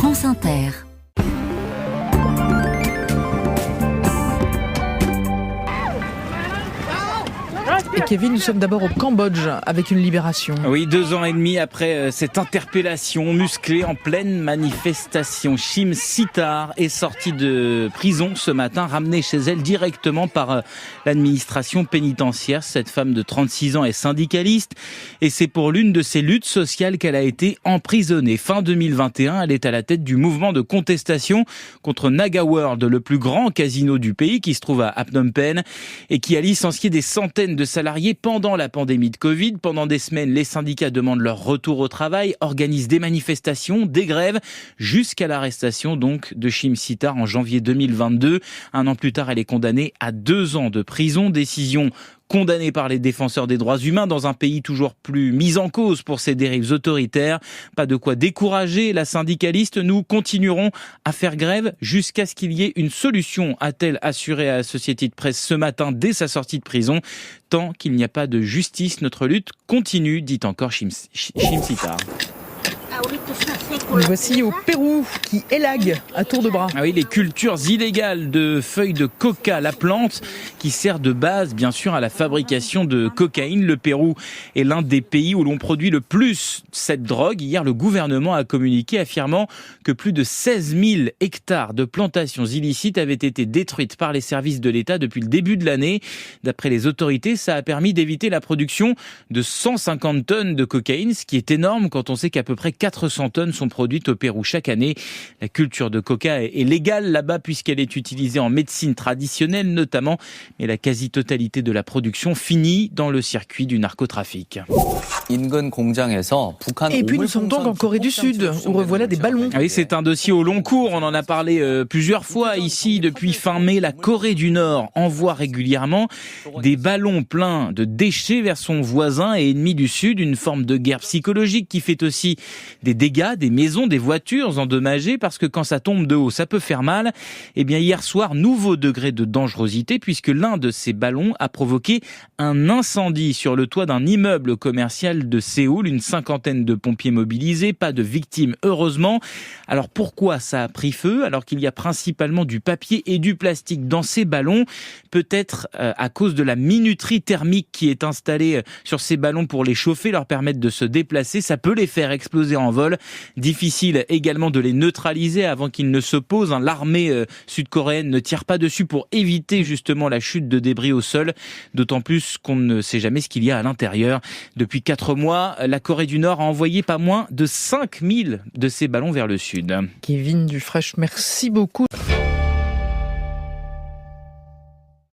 France Inter. Et Kevin, nous sommes d'abord au Cambodge avec une libération. Oui, 2 ans et demi après cette interpellation musclée en pleine manifestation, Chim Sitar est sortie de prison ce matin, ramenée chez elle directement par l'administration pénitentiaire. Cette femme de 36 ans est syndicaliste et c'est pour l'une de ses luttes sociales qu'elle a été emprisonnée. Fin 2021, elle est à la tête du mouvement de contestation contre Naga World, le plus grand casino du pays qui se trouve à Phnom Penh et qui a licencié des centaines de salariés pendant la pandémie de Covid. Pendant des semaines, les syndicats demandent leur retour au travail, organisent des manifestations, des grèves, jusqu'à l'arrestation donc de Chim Sitar en janvier 2022. 1 an plus tard, elle est condamnée à 2 ans de prison. Décision condamnée par les défenseurs des droits humains dans un pays toujours plus mis en cause pour ses dérives autoritaires. Pas de quoi décourager la syndicaliste. Nous continuerons à faire grève jusqu'à ce qu'il y ait une solution, a-t-elle assuré à Associated Press ce matin dès sa sortie de prison. Tant qu'il n'y a pas de justice, notre lutte continue, dit encore Chim Sitar. Nous voici au Pérou qui élague à tour de bras. Ah oui, les cultures illégales de feuilles de coca, la plante qui sert de base bien sûr à la fabrication de cocaïne. Le Pérou est l'un des pays où l'on produit le plus cette drogue. Hier, le gouvernement a communiqué affirmant que plus de 16 000 hectares de plantations illicites avaient été détruites par les services de l'État depuis le début de l'année. D'après les autorités, ça a permis d'éviter la production de 150 tonnes de cocaïne, ce qui est énorme quand on sait qu'à peu près 400 tonnes sont produites au Pérou chaque année. La culture de coca est légale là-bas puisqu'elle est utilisée en médecine traditionnelle notamment, mais la quasi-totalité de la production finit dans le circuit du narcotrafic. Et puis nous sommes donc en Corée du Sud, où revoilà des ballons. Oui, c'est un dossier au long cours, on en a parlé plusieurs fois ici. Depuis fin mai, la Corée du Nord envoie régulièrement des ballons pleins de déchets vers son voisin et ennemi du Sud, une forme de guerre psychologique qui fait aussi des dégâts, des maisons, des voitures endommagées, parce que quand ça tombe de haut, ça peut faire mal. Eh bien, hier soir, nouveau degré de dangerosité, puisque l'un de ces ballons a provoqué un incendie sur le toit d'un immeuble commercial de Séoul. Une 50aine de pompiers mobilisés, pas de victimes, heureusement. Alors pourquoi ça a pris feu, alors qu'il y a principalement du papier et du plastique dans ces ballons? Peut-être à cause de la minuterie thermique qui est installée sur ces ballons pour les chauffer, leur permettre de se déplacer. Ça peut les faire exploser en vol. Difficile également de les neutraliser avant qu'ils ne se posent. L'armée sud-coréenne ne tire pas dessus pour éviter justement la chute de débris au sol, d'autant plus qu'on ne sait jamais ce qu'il y a à l'intérieur. Depuis 4 mois, la Corée du Nord a envoyé pas moins de 5000 de ces ballons vers le sud. Kevin Dufresne, merci beaucoup.